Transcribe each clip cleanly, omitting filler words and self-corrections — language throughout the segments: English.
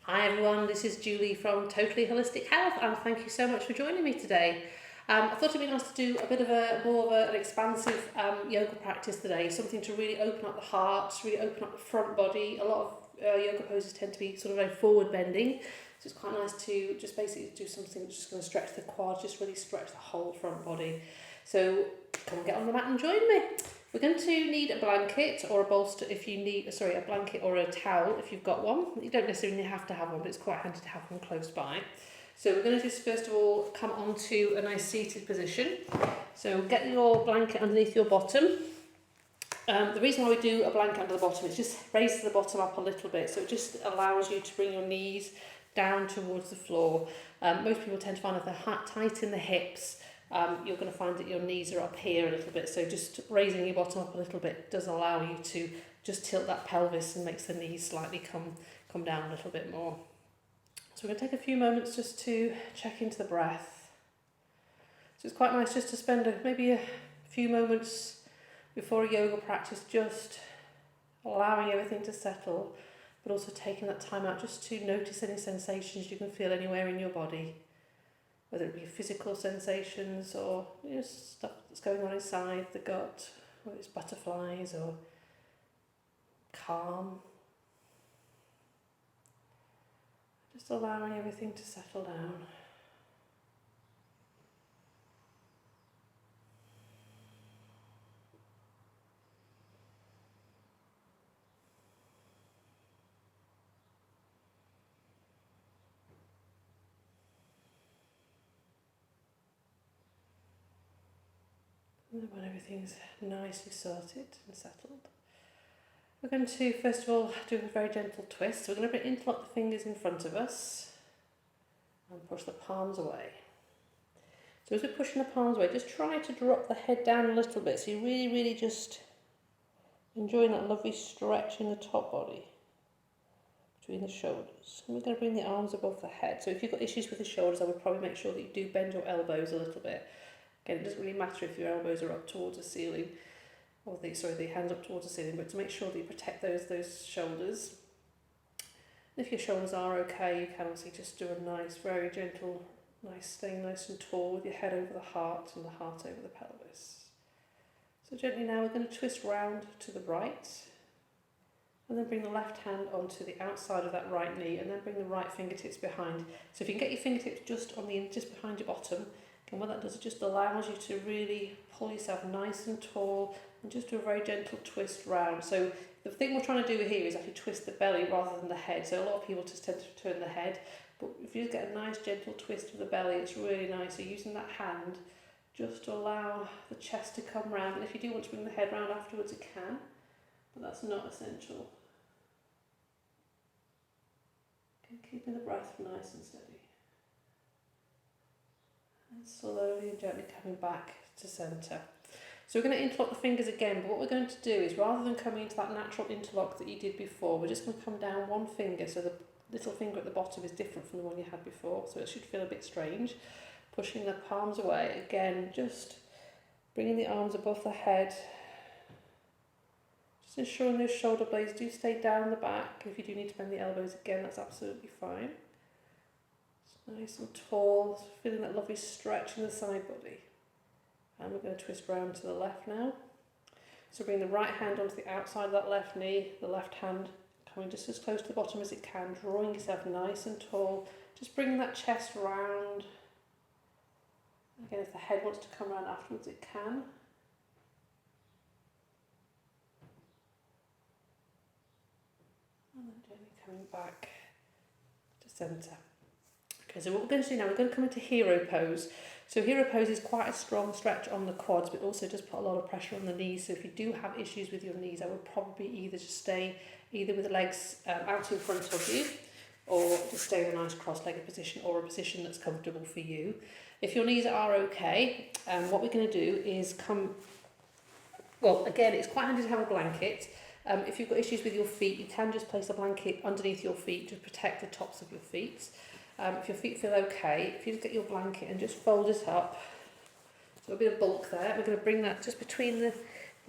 Hi everyone, this is Julie from Totally Holistic Health, and thank you so much for joining me today. I thought it'd be nice to do a bit of an expansive yoga practice today, something to really open up the heart, really open up the front body. A lot of yoga poses tend to be sort of very forward bending, so it's quite nice to just basically do something that's just going to stretch the quads, just really stretch the whole front body. So come and get on the mat and join me. We're going to need a blanket or a bolster if you need, a blanket or a towel if you've got one. You don't necessarily have to have one, but it's quite handy to have one close by. So we're going to just first of all come onto a nice seated position. So get your blanket underneath your bottom. The reason why we do a blanket under the bottom is just raises the bottom up a little bit, so it just allows you to bring your knees down towards the floor. Most people tend to find if they're tight in the hips, you're going to find that your knees are up here a little bit, so just raising your bottom up a little bit does allow you to just tilt that pelvis and makes the knees slightly come down a little bit more. So we're going to take a few moments just to check into the breath. So it's quite nice just to spend maybe a few moments before a yoga practice just allowing everything to settle, but also taking that time out just to notice any sensations you can feel anywhere in your body, whether it be physical sensations or stuff that's going on inside the gut, whether it's butterflies or calm. Just allowing everything to settle down. And then when everything's nicely sorted and settled, we're going to first of all do a very gentle twist. So we're going to interlock the fingers in front of us and push the palms away. So as we're pushing the palms away, just try to drop the head down a little bit, so you're really just enjoying that lovely stretch in the top body between the shoulders. And we're going to bring the arms above the head. So if you've got issues with the shoulders, I would probably make sure that you do bend your elbows a little bit. Again, it doesn't really matter if your elbows are up towards the ceiling, or the hands up towards the ceiling, but to make sure that you protect those shoulders. And if your shoulders are okay, you can obviously just do a nice, very gentle, staying nice and tall with your head over the heart and the heart over the pelvis. So gently now we're going to twist round to the right, and then bring the left hand onto the outside of that right knee, and then bring the right fingertips behind. So if you can get your fingertips just behind your bottom, and what that does, it just allows you to really pull yourself nice and tall and just do a very gentle twist round. So the thing we're trying to do here is actually twist the belly rather than the head. So a lot of people just tend to turn the head, but if you just get a nice gentle twist of the belly, it's really nice. So using that hand just to allow the chest to come round. And if you do want to bring the head round afterwards, you can, but that's not essential. Okay, keeping the breath nice and steady. And slowly and gently coming back to centre. So we're going to interlock the fingers again, but what we're going to do is, rather than coming into that natural interlock that you did before, we're just going to come down one finger, so the little finger at the bottom is different from the one you had before, so it should feel a bit strange. Pushing the palms away, again, just bringing the arms above the head, just ensuring those shoulder blades do stay down the back. If you do need to bend the elbows again, that's absolutely fine. Nice and tall, feeling that lovely stretch in the side body. And we're going to twist round to the left now. So bring the right hand onto the outside of that left knee, the left hand coming just as close to the bottom as it can, drawing yourself nice and tall. Just bring that chest round. Again, if the head wants to come round afterwards, it can. And then gently coming back to centre. Okay, so what we're going to do now, we're going to come into hero pose. So hero pose is quite a strong stretch on the quads, but also does put a lot of pressure on the knees. So if you do have issues with your knees, I would probably either just stay with the legs out in front of you, or just stay in a nice cross-legged position, or a position that's comfortable for you. If your knees are okay, what we're going to do is again, it's quite handy to have a blanket. If you've got issues with your feet, you can just place a blanket underneath your feet to protect the tops of your feet. If your feet feel okay, if you just get your blanket and just fold it up, so a bit of bulk there, we're going to bring that just between the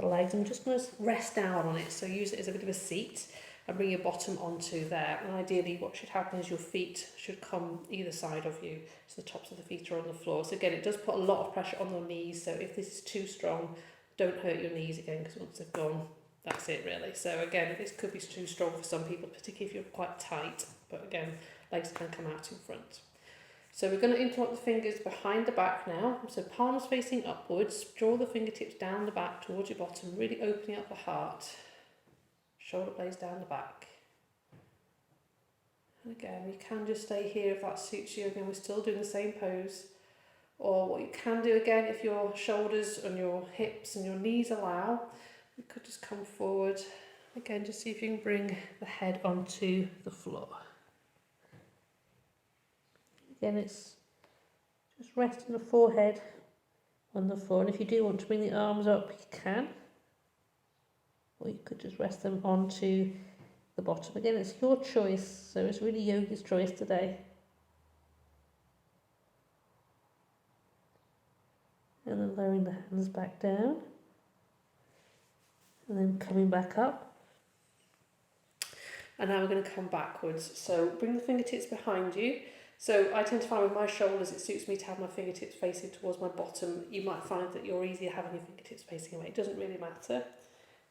legs and just going to rest down on it, so use it as a bit of a seat. and bring your bottom onto there. And ideally what should happen is your feet should come either side of you, so the tops of the feet are on the floor. So again, it does put a lot of pressure on your knees, so if this is too strong, don't hurt your knees again, because once they've gone, that's it really. So again, this could be too strong for some people, particularly if you're quite tight, but again, legs can come out in front. So we're going to interlock the fingers behind the back now. So palms facing upwards, draw the fingertips down the back towards your bottom, really opening up the heart. Shoulder blades down the back. And again, you can just stay here if that suits you. Again, we're still doing the same pose. Or what you can do again, if your shoulders and your hips and your knees allow, you could just come forward. Again, just see if you can bring the head onto the floor. Again, it's just resting the forehead on the floor. And if you do want to bring the arms up, you can. Or you could just rest them onto the bottom. Again, it's your choice. So it's really yogi's choice today. And then lowering the hands back down. And then coming back up. And now we're going to come backwards. So bring the fingertips behind you. So I tend to find with my shoulders, it suits me to have my fingertips facing towards my bottom. You might find that you're easier having your fingertips facing away. It doesn't really matter.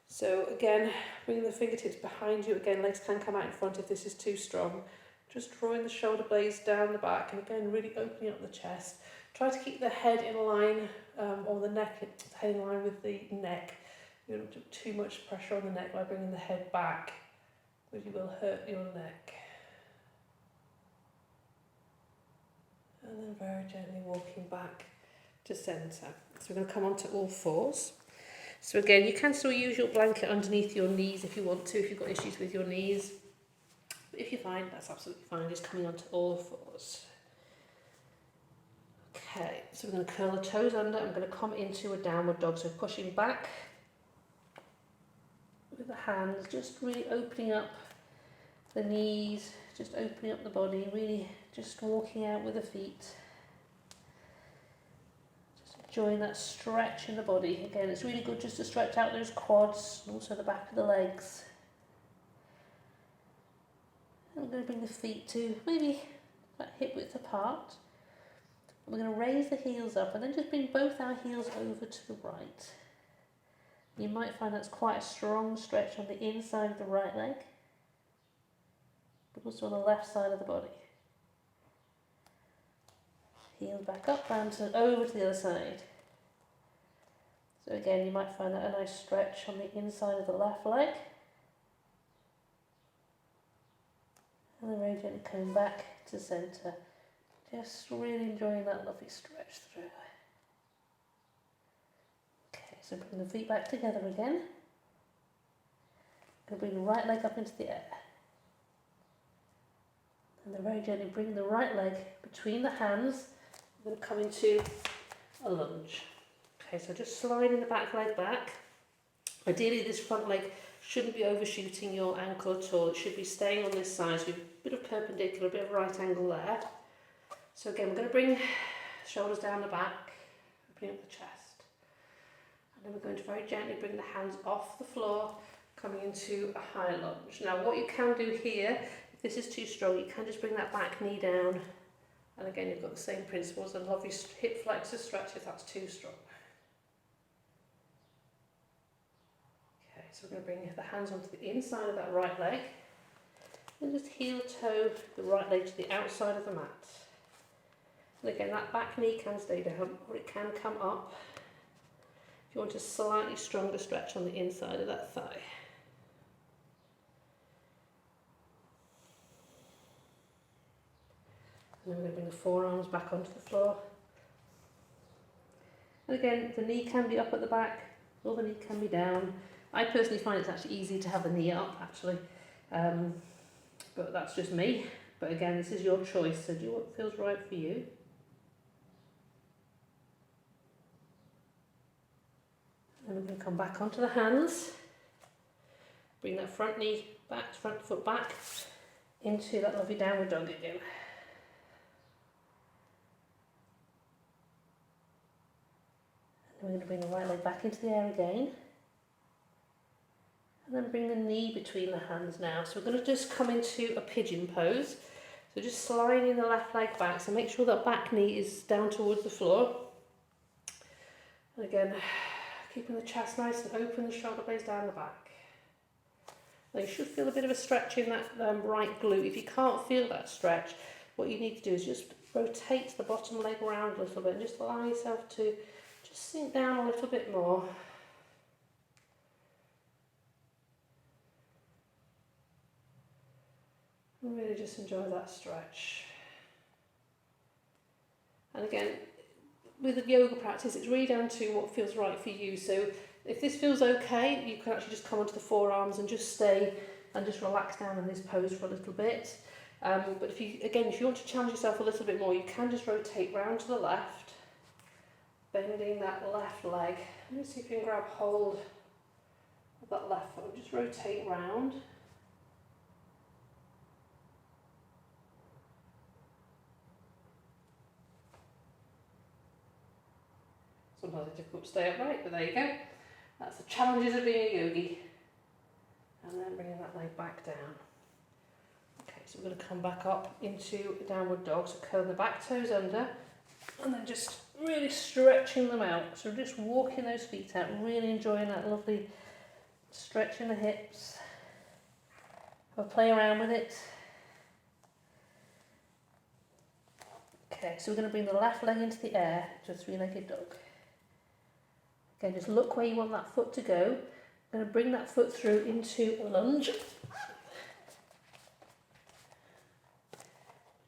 So again, bringing the fingertips behind you. Again, legs can come out in front if this is too strong. Just drawing the shoulder blades down the back, and again, really opening up the chest. Try to keep the head in line, or the neck, the head in line with the neck. You don't put too much pressure on the neck by bringing the head back, because you will hurt your neck. And then very gently walking back to centre. So we're going to come onto all fours. So again, you can still use your blanket underneath your knees if you want to, if you've got issues with your knees. But if you find, that's absolutely fine, just coming onto all fours. Okay, so we're going to curl the toes under. I'm going to come into a downward dog, so pushing back with the hands, just really opening up the knees, just opening up the body, really just walking out with the feet. Just enjoying that stretch in the body. Again, it's really good just to stretch out those quads and also the back of the legs. And I'm going to bring the feet to maybe that hip width apart. We're going to raise the heels up and then just bring both our heels over to the right. You might find that's quite a strong stretch on the inside of the right leg, but also on the left side of the body. Heels back up, and over to the other side. So again, you might find that a nice stretch on the inside of the left leg. And then very gently coming back to centre. Just really enjoying that lovely stretch through. Okay, so bring the feet back together again. Going to bring the right leg up into the air. And then very gently bring the right leg between the hands. We're going to come into a lunge. Okay, so just sliding the back leg back. Ideally, this front leg shouldn't be overshooting your ankle at all. It should be staying on this side, so you have a bit of perpendicular, a bit of right angle there. So again, we're going to bring shoulders down the back, opening up the chest. And then we're going to very gently bring the hands off the floor, coming into a high lunge. Now, what you can do here, if this is too strong, you can just bring that back knee down. And again, you've got the same principles, a lovely hip flexor stretch if that's too strong. Okay, so we're going to bring the hands onto the inside of that right leg. And just heel toe the right leg to the outside of the mat. And again, that back knee can stay down, or it can come up if you want a slightly stronger stretch on the inside of that thigh. And then we're going to bring the forearms back onto the floor. And again, the knee can be up at the back, or the knee can be down. I personally find it's actually easy to have the knee up, actually. But that's just me. But again, this is your choice, so do what feels right for you. And we're going to come back onto the hands. Bring that front knee back, front foot back, into that lovely downward dog again. And we're going to bring the right leg back into the air again. And then bring the knee between the hands now. So we're going to just come into a pigeon pose. So just sliding the left leg back. So make sure that back knee is down towards the floor. And again, keeping the chest nice and open, the shoulder blades down the back. Now you should feel a bit of a stretch in that right glute. If you can't feel that stretch, what you need to do is just rotate the bottom leg around a little bit and just allow yourself to just sink down a little bit more. And really just enjoy that stretch. And again, with the yoga practice, it's really down to what feels right for you. So if this feels okay, you can actually just come onto the forearms and just stay and just relax down in this pose for a little bit. But if you want to challenge yourself a little bit more, you can just rotate round to the left, bending that left leg. Let me see if you can grab hold of that left foot. Just rotate round. Sometimes it's difficult to stay upright, but there you go. That's the challenges of being a yogi. And then bringing that leg back down. Okay, so we're going to come back up into a downward dog. So curl the back toes under and then just really stretching them out. So just walking those feet out, really enjoying that lovely stretch in the hips. Have a play around with it. Okay, so we're going to bring the left leg into the air to a three-legged dog. Again, just look where you want that foot to go. I'm going to bring that foot through into a lunge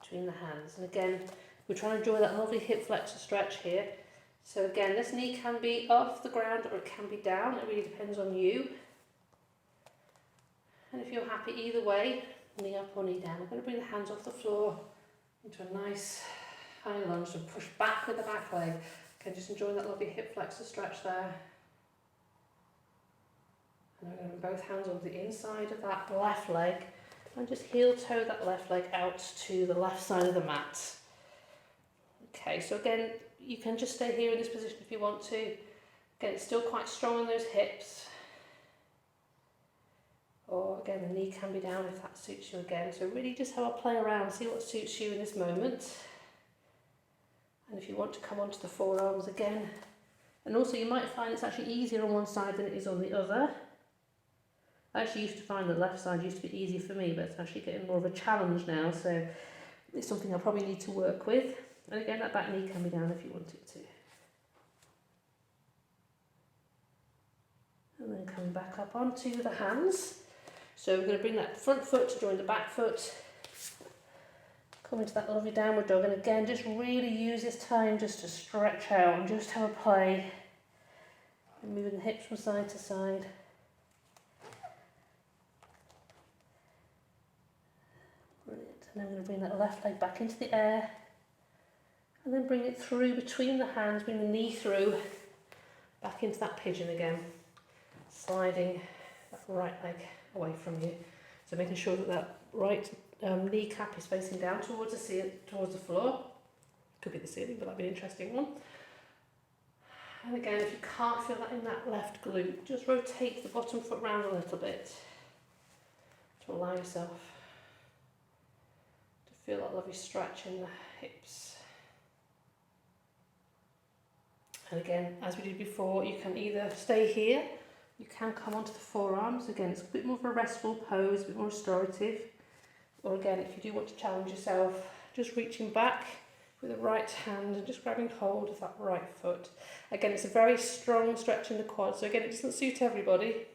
between the hands. And again, we're trying to enjoy that lovely hip flexor stretch here. So again, this knee can be off the ground or it can be down. It really depends on you. And if you're happy either way, knee up or knee down. I'm going to bring the hands off the floor into a nice high lunge and push back with the back leg. Okay, just enjoy that lovely hip flexor stretch there. And I'm going to bring both hands on the inside of that left leg and just heel toe that left leg out to the left side of the mat. Okay, so again, you can just stay here in this position if you want to. Again, it's still quite strong in those hips. Or again, the knee can be down if that suits you again. So really just have a play around, see what suits you in this moment. And if you want to come onto the forearms again. And also you might find it's actually easier on one side than it is on the other. I actually used to find the left side used to be easier for me, but it's actually getting more of a challenge now. So it's something I probably need to work with. And again, that back knee can be down if you want it to. And then come back up onto the hands. So we're going to bring that front foot to join the back foot. Come into that lovely downward dog. And again, just really use this time just to stretch out and just have a play. And moving the hips from side to side. Brilliant. And then I'm going to bring that left leg back into the air. And then bring it through between the hands, bring the knee through, back into that pigeon again. Sliding that right leg away from you. So making sure that that right kneecap is facing down towards the floor. Could be the ceiling, but that'd be an interesting one. And again, if you can't feel that in that left glute, just rotate the bottom foot round a little bit to allow yourself to feel that lovely stretch in the hips. And again, as we did before, you can either stay here, you can come onto the forearms. Again, it's a bit more of a restful pose, a bit more restorative. Or again, if you do want to challenge yourself, just reaching back with the right hand and just grabbing hold of that right foot. Again, it's a very strong stretch in the quad. So again, it doesn't suit everybody.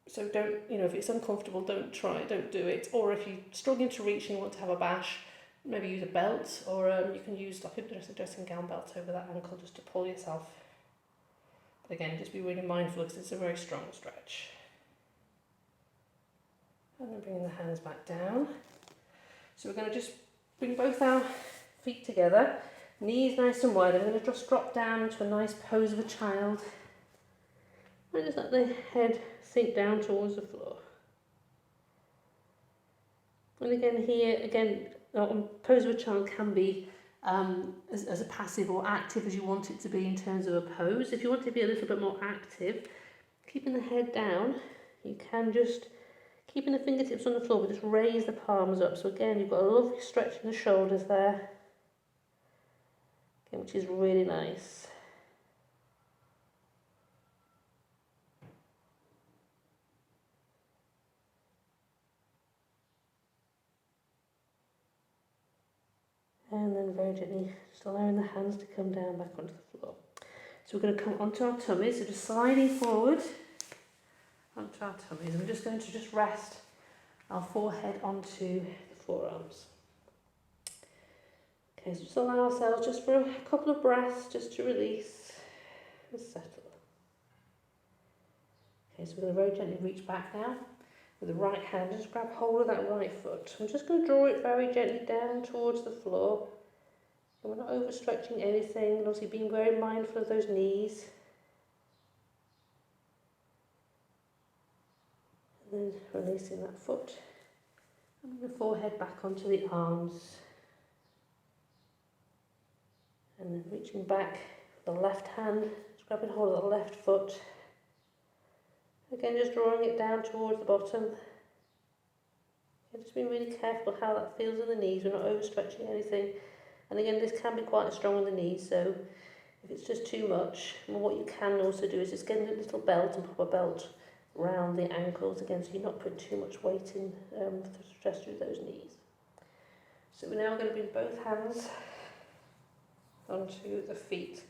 So don't, if it's uncomfortable, don't try it, don't do it. Or if you're struggling to reach and you want to have a bash, maybe use a belt, or you can use like a dressing gown belt over that ankle just to pull yourself. But again, just be really mindful because it's a very strong stretch. And then bringing the hands back down. So we're going to just bring both our feet together, knees nice and wide. I'm going to just drop down into a nice pose of a child. And just let the head sink down towards the floor. And again here, pose of a child can be as a passive or active as you want it to be in terms of a pose. If you want to be a little bit more active, keeping the head down, You can just, keeping the fingertips on the floor, but just raise the palms up. So again, you've got a lovely stretch in the shoulders there, okay, which is really nice. And then very gently, just allowing the hands to come down back onto the floor. So we're going to come onto our tummies, so just sliding forward onto our tummies. And we're just going to just rest our forehead onto the forearms. Okay, so just allow ourselves just for a couple of breaths just to release and settle. Okay, so we're going to very gently reach back now. With the right hand, just grab hold of that right foot. I'm just going to draw it very gently down towards the floor. And we're not overstretching anything, and obviously being very mindful of those knees. And then releasing that foot. And the forehead back onto the arms. And then reaching back with the left hand, just grabbing hold of the left foot. Again, just drawing it down towards the bottom. And just being really careful how that feels in the knees. We're not overstretching anything. And again, this can be quite strong on the knees, so if it's just too much, well, what you can also do is just get a little belt and pop a belt around the ankles again, so you're not putting too much weight in to stress through those knees. So we're now going to bring both hands onto the feet.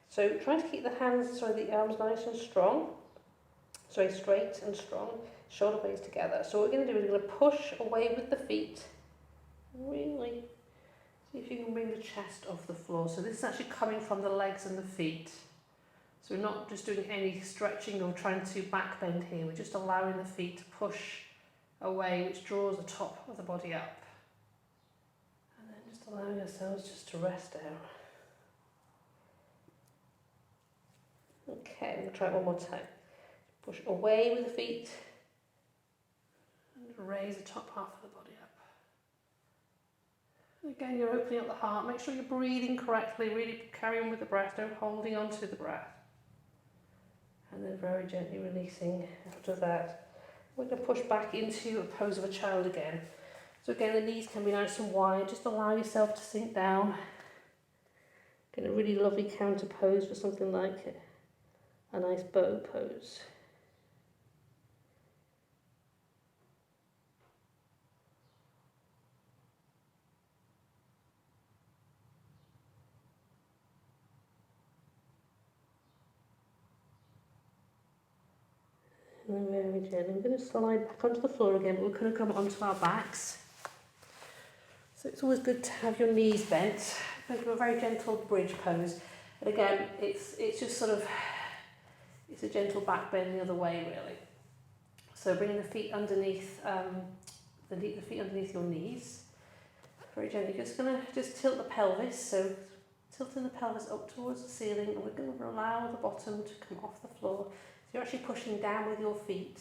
So try to keep the arms nice and strong. Sorry, straight and strong, shoulder blades together. So what we're going to do is we're going to push away with the feet. Really see if you can bring the chest off the floor. So this is actually coming from the legs and the feet. So we're not just doing any stretching or trying to back bend here. We're just allowing the feet to push away, which draws the top of the body up. And then just allowing ourselves just to rest down. Okay, we'll try it one more time. Push away with the feet and raise the top half of the body up. Again, you're opening up the heart. Make sure you're breathing correctly. Really carry on with the breath. Don't holding on to the breath. And then very gently releasing after that. We're going to push back into a pose of a child again. So again, the knees can be nice and wide. Just allow yourself to sink down. Get a really lovely counter pose for something like a nice bow pose. And then very gently, I'm going to slide back onto the floor again, but we're going to come onto our backs. So it's always good to have your knees bent. Go to a very gentle bridge pose. And again, it's just sort of, it's a gentle back bend the other way really. So bringing the feet underneath, the feet underneath your knees. Very gently, just going to just tilt the pelvis. So tilting the pelvis up towards the ceiling, and we're going to allow the bottom to come off the floor. So you're actually pushing down with your feet,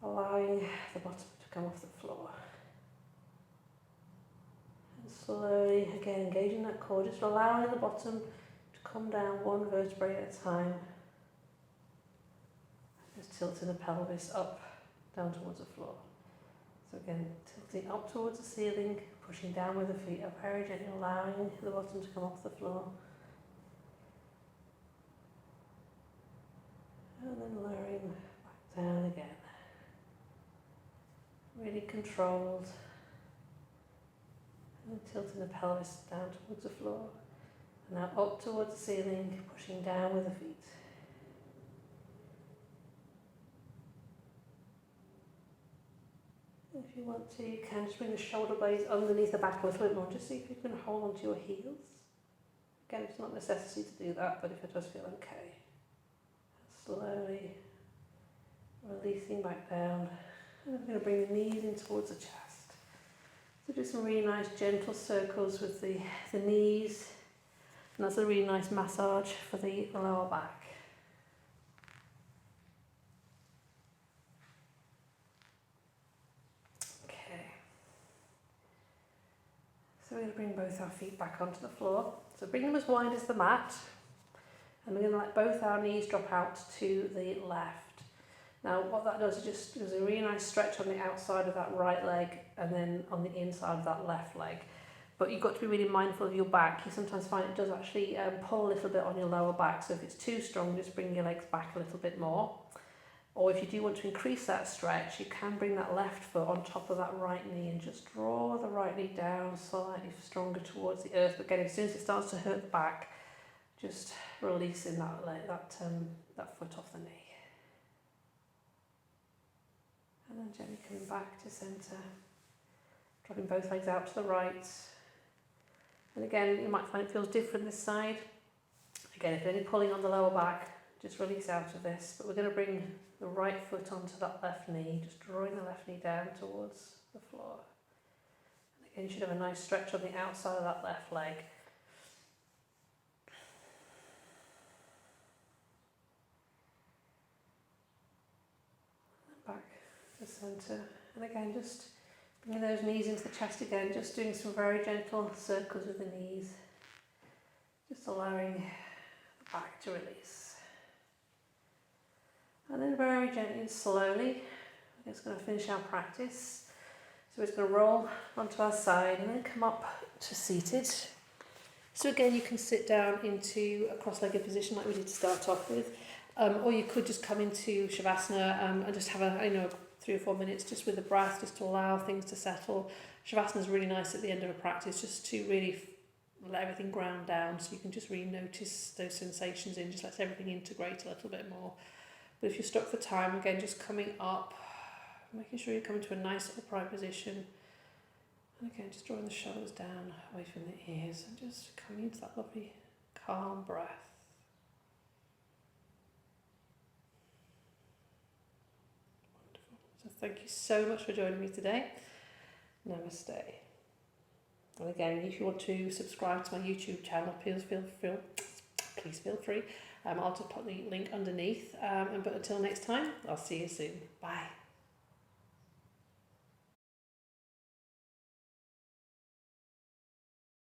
allowing the bottom to come off the floor. And slowly, again, engaging that core, just allowing the bottom to come down one vertebrae at a time. Just tilting the pelvis up, down towards the floor. So again, tilting up towards the ceiling, pushing down with the feet up, very gently allowing the bottom to come off the floor. And then lowering back down again. Really controlled. And then tilting the pelvis down towards the floor. And now up towards the ceiling, pushing down with the feet. If you want to, you can just bring the shoulder blades underneath the back a little bit more. Just see if you can hold onto your heels. Again, it's not a necessity to do that, but if it does feel okay. Slowly releasing back down. And I'm going to bring the knees in towards the chest. So do some really nice gentle circles with the knees. And that's a really nice massage for the lower back. So we're going to bring both our feet back onto the floor. So bring them as wide as the mat. And we're going to let both our knees drop out to the left. Now what that does is just gives a really nice stretch on the outside of that right leg and then on the inside of that left leg. But you've got to be really mindful of your back. You sometimes find it does actually pull a little bit on your lower back, so if it's too strong, just bring your legs back a little bit more. Or if you do want to increase that stretch, you can bring that left foot on top of that right knee and just draw the right knee down slightly stronger towards the earth. But again, as soon as it starts to hurt the back, just releasing that foot off the knee. And then gently coming back to centre, dropping both legs out to the right. And again, you might find it feels different this side. Again, if you're only pulling on the lower back, just release out of this. But we're going to bring the right foot onto that left knee, just drawing the left knee down towards the floor. And again, you should have a nice stretch on the outside of that left leg. Back to centre. And again, just bringing those knees into the chest again, just doing some very gentle circles with the knees. Just allowing the back to release. And then very gently and slowly, we're just going to finish our practice. So we're just going to roll onto our side and then come up to seated. So again, you can sit down into a cross-legged position like we did to start off with. Or you could just come into Shavasana and just have 3 or 4 minutes just with the breath, just to allow things to settle. Shavasana is really nice at the end of a practice, just to really let everything ground down, so you can just really notice those sensations in, just let everything integrate a little bit more. But if you're stuck for time, again, just coming up, making sure you come into a nice upright position. And again, just drawing the shoulders down away from the ears and just coming into that lovely calm breath. So thank you so much for joining me today. Namaste. And again, if you want to subscribe to my YouTube channel, please feel free. I'll just put the link underneath. But until next time, I'll see you soon. Bye.